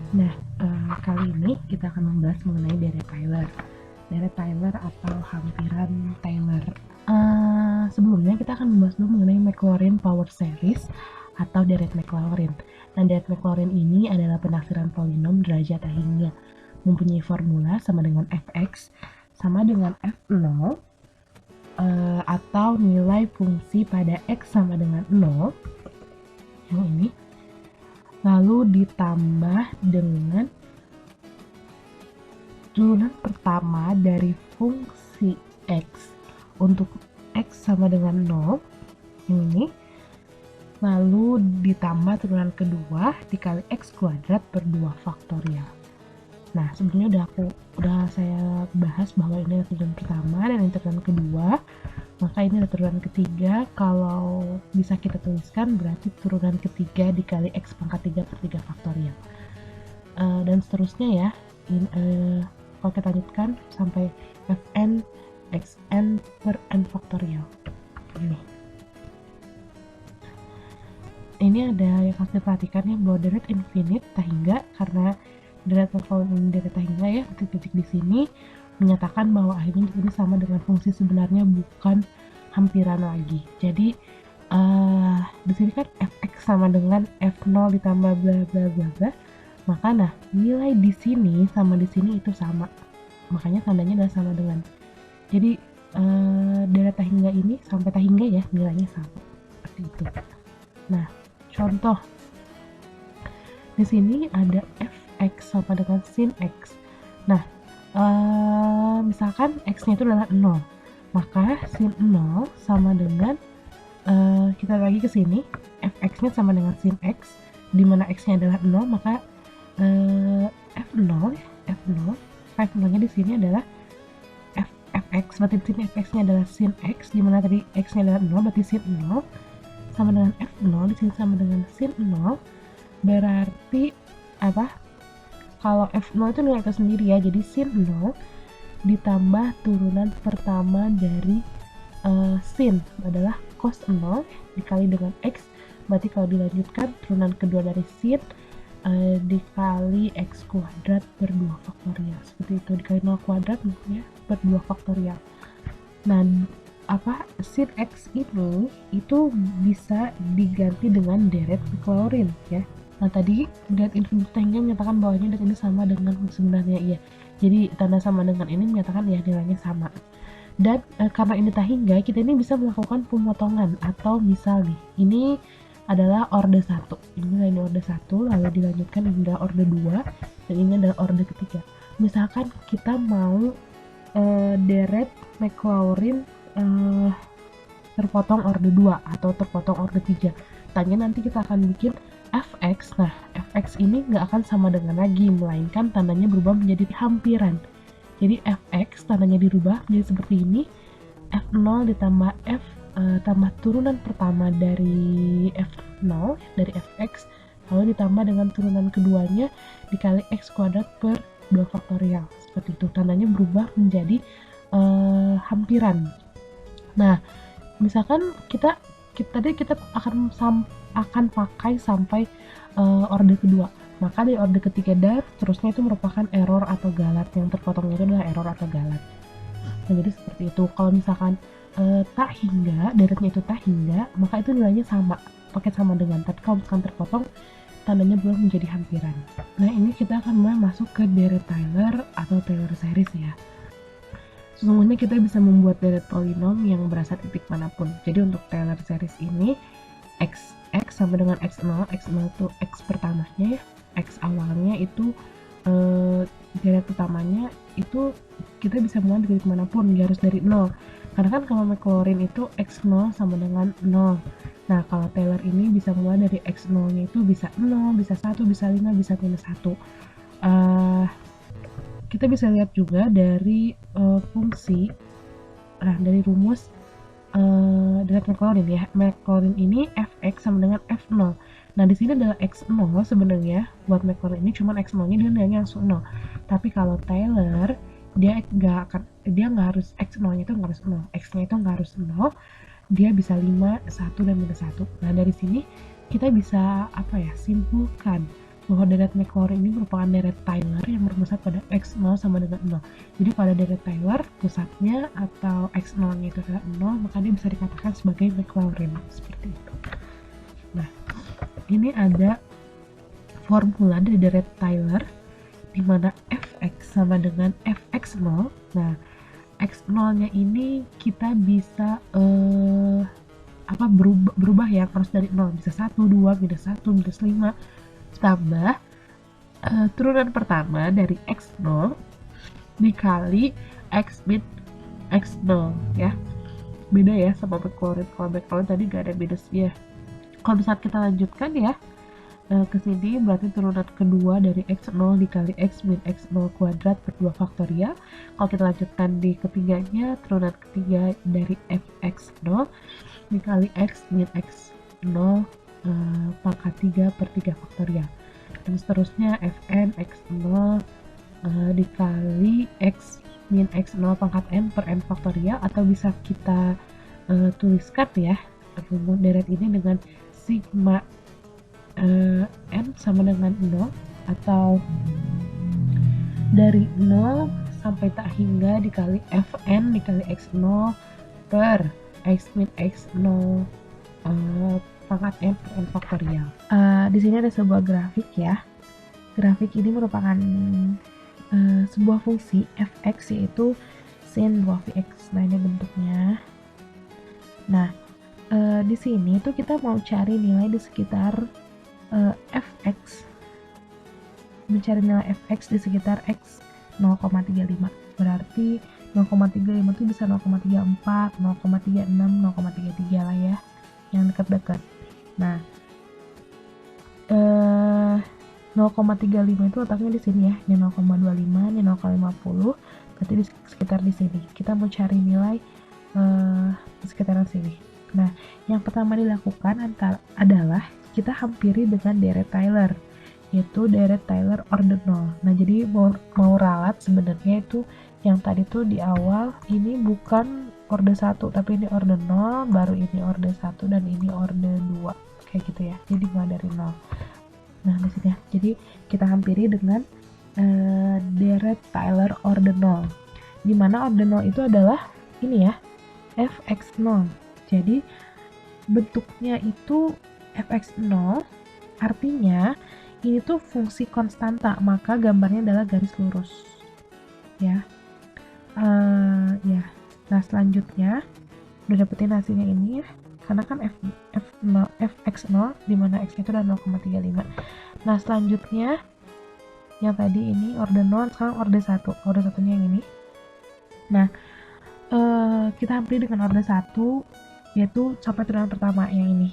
Nah, kali ini kita akan membahas mengenai deret Taylor. Deret Taylor atau hampiran Taylor. Sebelumnya kita akan membahas dulu mengenai Maclaurin Power Series atau deret Maclaurin. Nah, deret Maclaurin ini adalah penaksiran polinom derajat hingga mempunyai formula sama dengan fx sama dengan f0 atau nilai fungsi pada x sama dengan 0 yang ini, lalu ditambah dengan turunan pertama dari fungsi x untuk x sama dengan 0 yang ini, lalu ditambah turunan kedua dikali x kuadrat per 2 faktorial. Nah, sebelumnya udah saya bahas bahwa ini adalah turunan pertama dan ini turunan kedua, maka ini adalah turunan ketiga. Kalau bisa kita tuliskan berarti turunan ketiga dikali x pangkat 3 per 3 faktorial, dan seterusnya ya. Kalau kita lanjutkan sampai fn xn per n faktorial. Ini ada yang harus diperhatikan ya, bahwa deret infinite tak hingga, karena deret Maclaurin ini deret tak hingga ya, titik-titik di sini menyatakan bahwa akhirnya ini sama dengan fungsi sebenarnya, bukan hampiran lagi. Jadi di sini kan fx sama dengan f0 ditambah bla bla bla bla, maka nah nilai di sini sama di sini itu sama, makanya tandanya adalah sama dengan. Jadi deret tak hingga ini sampai tak hingga ya nilainya sama seperti itu. Nah, contoh di sini ada fx sama dengan sin x. Nah, misalkan x-nya itu adalah 0, maka sin 0 sama dengan kita lagi ke sini, fx-nya sama dengan sin x, di mana x-nya adalah 0, maka f0 f0-nya di sini adalah fx, berarti di sini fx-nya adalah sin x, di mana tadi x-nya adalah 0, berarti sin 0 sama dengan f0 di sini sama dengan sin 0. Berarti apa? Kalau f0 itu nilai itu sendiri ya, jadi sin 0 ditambah turunan pertama dari sin adalah cos 0 dikali dengan x, berarti kalau dilanjutkan turunan kedua dari sin dikali x kuadrat per 2 faktorial, seperti itu, dikali 0 kuadrat ya, per 2 faktorial. Nah, sin x ini itu bisa diganti dengan deret Maclaurin ya. Nah, tadi deret infinite hingga menyatakan bahwa ini deret ini sama dengan sebenarnya iya. Jadi tanda sama dengan ini menyatakan ya nilainya sama. Dan karena ini tak hingga, kita ini bisa melakukan pemotongan, atau misal nih, ini adalah orde 1. Ini orde 1, lalu dilanjutkan ini adalah orde 2, dan ini adalah orde ketiga. Misalkan kita mau deret Maclaurin terpotong orde 2 atau terpotong orde 3. Tanya nanti kita akan bikin fx. Nah, fx ini nggak akan sama dengan lagi, melainkan tandanya berubah menjadi hampiran. Jadi fx tandanya dirubah menjadi seperti ini, f0 ditambah f tambah turunan pertama dari f0 dari fx, lalu ditambah dengan turunan keduanya dikali x kuadrat per 2 faktorial, seperti itu. Tandanya berubah menjadi hampiran. Nah, misalkan kita akan pakai sampai orde kedua, maka di orde ketiga dan terusnya itu merupakan error atau galat. Yang terpotongnya itu adalah error atau galat. Nah, jadi seperti itu. Kalau misalkan tak hingga, deretnya itu tak hingga, maka itu nilainya sama, pakai sama dengan. Tapi kalau misalkan terpotong, tandanya belum menjadi hampiran. Nah, ini kita akan mulai masuk ke deret Taylor atau Taylor series ya. Sesungguhnya kita bisa membuat deret polinom yang berasal titik manapun. Jadi untuk Taylor series ini, x sama dengan x0 itu x pertamanya ya, x awalnya itu deret utamanya itu kita bisa mulai dari titik manapun, nggak harus dari 0. Karena kan kalau Maclaurin itu x0 sama dengan 0. Nah, kalau Taylor ini bisa mulai dari x0-nya itu bisa 0, bisa 1, bisa 5, bisa minus 1. Kita bisa lihat juga dari fungsi, dari rumus deret Maclaurin ya. Maclaurin ini fx sama dengan f0. Nah, di sini adalah x0 sebenarnya. Buat Maclaurin ini cuma x0-nya dia nilainya langsung 0. Tapi kalau Taylor dia nggak harus x0-nya itu nggak harus 0, x-nya itu nggak harus 0, dia bisa 5, 1, dan minus 1. Nah, dari sini kita bisa simpulkan bahwa deret Maclaurin ini merupakan deret Taylor yang berpusat pada X0 sama dengan 0. Jadi pada deret Taylor pusatnya atau X0-nya itu adalah 0, maka dia bisa dikatakan sebagai Maclaurin, seperti itu. Nah, ini ada formula dari deret Taylor di mana fx sama dengan fx0. Nah, x0-nya ini kita bisa berubah ya, harus dari 0, bisa 1, 2, minus 1, minus 5, tambah turunan pertama dari x0 dikali x min x0 ya. Beda ya sama Maclaurin. Kalau Maclaurin tadi gak ada minusnya. Kalau misalnya kita lanjutkan ya ke sini, berarti turunan kedua dari x0 dikali x min x0 kuadrat per 2 faktorial. Kalau kita lanjutkan di ketiganya, turunan ketiga dari fx0 dikali x min x0 pangkat 3 per 3 faktorial. Dan seterusnya fn x0 dikali x min x0 pangkat n per n faktorial, atau bisa kita tuliskan ya rumus deret ini dengan sigma n sama dengan 0, atau dari 0 sampai tak hingga dikali fn dikali x0 per x min x0 pangkat n per n faktorial. Di sini ada sebuah grafik ya. Grafik ini merupakan sebuah fungsi fx, yaitu sin 2vx. Nah, ini bentuknya. Nah, di sini tuh kita mau cari nilai di sekitar fx, mencari nilai fx di sekitar x 0,35. Berarti 0,35 itu bisa 0,34, 0,36, 0,33 lah ya, yang dekat-dekat. Nah, 0,35 itu letaknya di sini ya. Ini 0,25, ini 0,50. Berarti di sekitar di sini. Kita mau cari nilai di sekitaran sini. Nah, yang pertama dilakukan adalah kita hampiri dengan deret Taylor, yaitu deret Taylor ordinal. Nah, jadi mau ralat sebenarnya itu yang tadi tuh di awal ini bukan orde 1, tapi ini orde 0, baru ini orde 1, dan ini orde 2. Kayak gitu ya. Jadi mulai dari 0. Nah, di sini ya. Jadi kita hampiri dengan deret Taylor ordinal. Di mana ordinal itu adalah ini ya, fx0. Jadi bentuknya itu fx0, artinya ini tuh fungsi konstanta, maka gambarnya adalah garis lurus ya. Ya. Nah, selanjutnya udah dapetin hasilnya ini ya, karena kan fx0 dimana x itu adalah 0,35. Nah, selanjutnya yang tadi ini orde 0, sekarang orde 1. Orde 1-nya yang ini. Nah, kita hampiri dengan orde 1, yaitu sampai turunan pertama yang ini.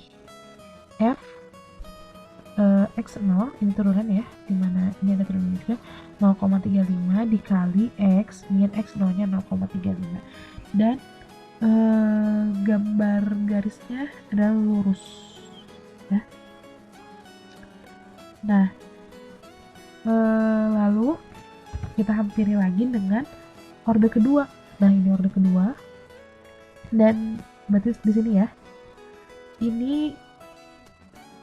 F x0 ini turunan ya, dimana ini ada turunan juga, 0,35 dikali x min x0 nya 0,35, dan gambar garisnya adalah lurus ya. Nah, lalu kita hampiri lagi dengan orde kedua. Nah, ini orde kedua, dan berarti di sini ya, ini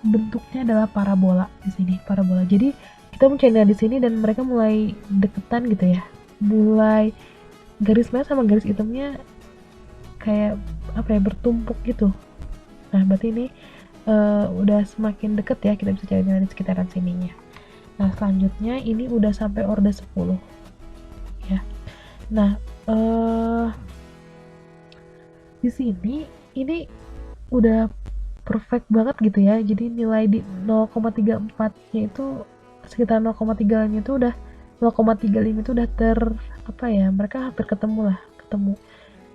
bentuknya adalah parabola di sini, parabola. Jadi kita mencari di sini dan mereka mulai deketan gitu ya, mulai garis merah sama garis hitamnya kayak apa ya, bertumpuk gitu. Nah, berarti ini udah semakin deket ya, kita bisa cari di sekitaran sininya. Nah, selanjutnya ini udah sampai orde 10 ya. Nah, di sini ini udah perfect banget gitu ya. Jadi nilai di 0,34 nya itu sekitar 0,35 itu udah 0,35 itu udah mereka hampir ketemu.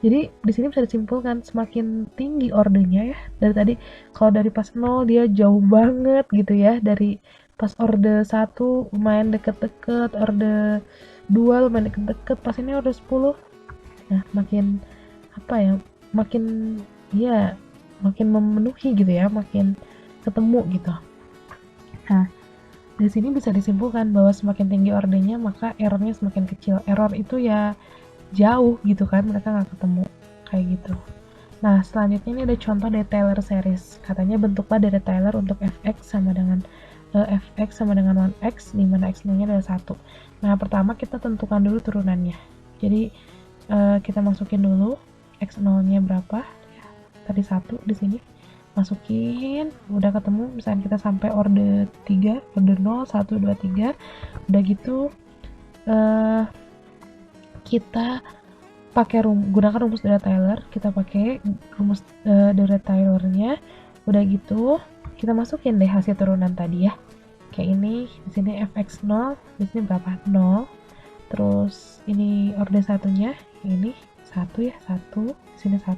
Jadi di sini bisa disimpulkan semakin tinggi ordenya ya. Dari tadi kalau dari pas 0 dia jauh banget gitu ya. Dari pas orde 1 lumayan deket-deket, orde 2 lumayan deket-deket, pas ini orde 10. Nah, makin makin memenuhi gitu ya, makin ketemu gitu. Nah, di sini bisa disimpulkan bahwa semakin tinggi ordenya maka errornya semakin kecil. Error itu ya jauh gitu kan, mereka nggak ketemu kayak gitu. Nah, selanjutnya ini ada contoh dari Taylor series. Katanya bentuklah dari Taylor untuk fx sama dengan fx sama dengan 1x, di mana x0 nya adalah 1. Nah, pertama kita tentukan dulu turunannya. Jadi kita masukin dulu x0 nya berapa, tadi 1 di sini, masukin, udah ketemu, misalnya kita sampai orde 3, orde 0, 1, 2, 3, udah gitu kita pakai gunakan rumus Dirac-Tyler, kita pakai rumus Dirac-Tyler-nya. Udah gitu kita masukin deh hasil turunan tadi ya, kayak ini. Di sini fx0, di sini berapa, 0, terus ini orde satunya ini 1 ya, 1, di sini 1,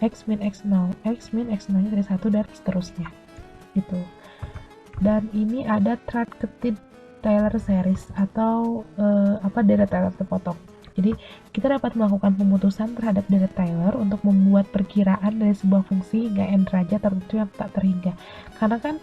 x min x0, x min x0 nya dari 1 dan seterusnya gitu. Dan ini ada truncated Taylor series atau Dirac-Tyler terpotong. Jadi kita dapat melakukan pemutusan terhadap Dirac-Tyler untuk membuat perkiraan dari sebuah fungsi hingga n derajat tertentu yang tak terhingga. Karena kan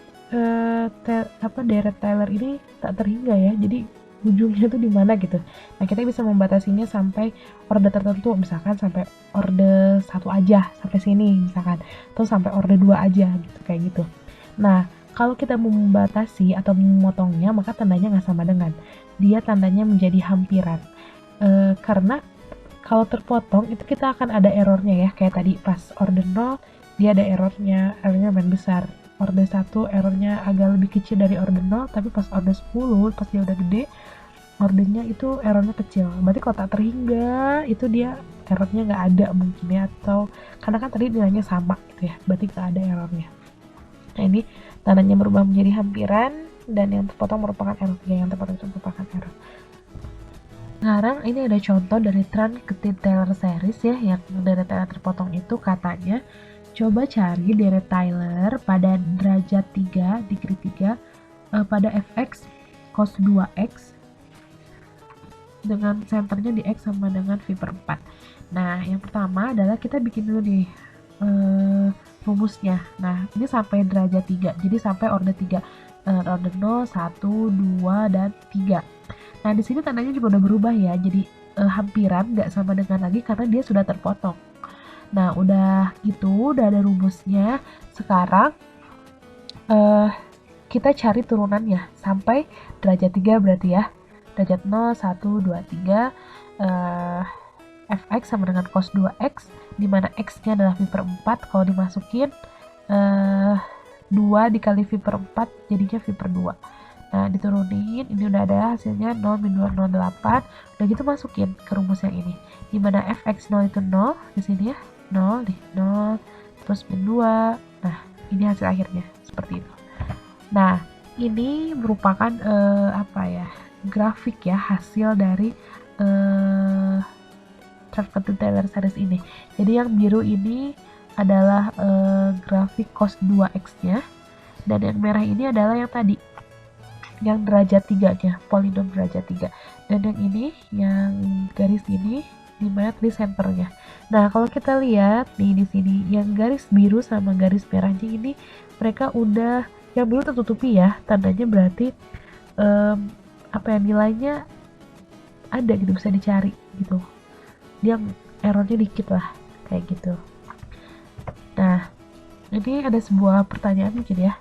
Dirac-Tyler ini tak terhingga ya, jadi ujungnya tuh di mana gitu. Nah, kita bisa membatasinya sampai orde tertentu, misalkan sampai orde 1 aja, sampai sini misalkan, atau sampai orde 2 aja gitu, kayak gitu. Nah, kalau kita membatasi atau memotongnya, maka tandanya nggak sama dengan. Dia tandanya menjadi hampiran. Karena kalau terpotong, itu kita akan ada errornya ya. Kayak tadi pas orde 0, dia ada errornya main besar. Orde 1, errornya agak lebih kecil dari orde 0, tapi pas orde 10, pas dia udah gede, ordenya itu errornya kecil. Berarti kalau tak terhingga, itu dia errornya nggak ada mungkin ya. Atau, karena kan tadi nilainya sama gitu ya, berarti nggak ada errornya. Nah, ini tandanya berubah menjadi hampiran, dan yang terpotong merupakan error. Yang terpotong itu merupakan error. Sekarang ini ada contoh dari truncated Taylor series ya, yang dari Taylor terpotong itu katanya, coba cari Dirac-Tyler pada derajat 3, degree 3, pada fx cos 2x dengan senternya di x sama dengan v per 4. Nah, yang pertama adalah kita bikin dulu nih rumusnya. Nah, ini sampai derajat 3, jadi sampai orde 3, orde 0, 1, 2, dan 3. Nah, di sini tandanya juga udah berubah ya, jadi hampiran, nggak sama dengan lagi karena dia sudah terpotong. Nah, udah gitu, udah ada rumusnya. Sekarang kita cari turunannya sampai derajat 3 berarti ya. Derajat 0, 1, 2, 3, fx sama dengan cos 2x, dimana x-nya adalah v per 4. Kalau dimasukin 2 dikali v per 4 jadinya v per 2. Nah, diturunin, ini udah ada hasilnya 0 min 2, 0, 8. Udah gitu masukin ke rumus yang ini, dimana fx0 itu 0, di sini ya, 0 nih, 0, terus min 2. Nah, ini hasil akhirnya, seperti itu. Nah, ini merupakan grafik ya, hasil dari truncated Taylor series ini. Jadi yang biru ini adalah grafik cos 2x-nya, dan yang merah ini adalah yang tadi, yang derajat 3-nya, polinom derajat 3. Dan yang ini, yang garis ini, dimana tadi senternya. Nah, kalau kita lihat nih di sini, yang garis biru sama garis merahnya ini, mereka udah, yang biru tertutupi ya, tandanya berarti nilainya ada gitu, bisa dicari gitu. Dia errornya dikit lah, kayak gitu. Nah, ini ada sebuah pertanyaan mungkin ya,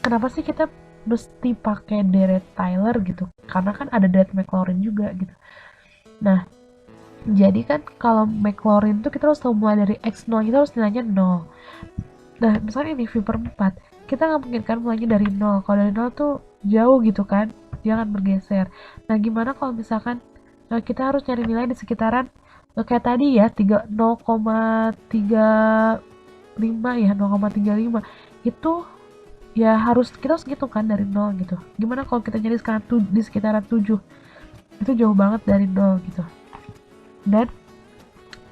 kenapa sih kita mesti pakai Dirac-Tyler gitu? Karena kan ada Dirac-Maclaurin juga gitu. Nah, jadi kan kalau Maclaurin tuh kita harus tahu mulai dari x0, kita harus nilainya 0. Nah, misalnya ini v per 4, kita nggak mungkin kan mulainya dari 0. Kalau dari 0 tuh jauh gitu kan, dia akan bergeser. Nah, gimana kalau misalkan kita harus cari nilai di sekitaran kayak tadi ya, 0,35 ya, 0,35 itu ya kita harus gitu kan dari 0 gitu. Gimana kalau kita nyari sekarang di sekitaran 7, itu jauh banget dari 0 gitu. Dan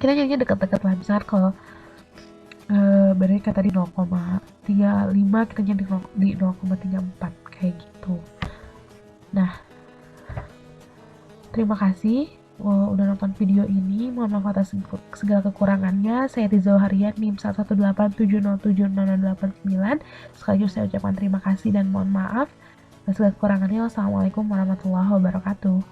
kita nyarinya dekat-dekat lah, misalnya kalau berarti kayak tadi 0,35, kita nyari di 0,34 kayak gitu. Nah, terima kasih udah nonton video ini. Mohon maaf atas segala kekurangannya. Saya Rizal Harian, NIM 118707089. Sekaligus saya ucapkan terima kasih dan mohon maaf atas segala kekurangannya. Wassalamualaikum warahmatullahi wabarakatuh.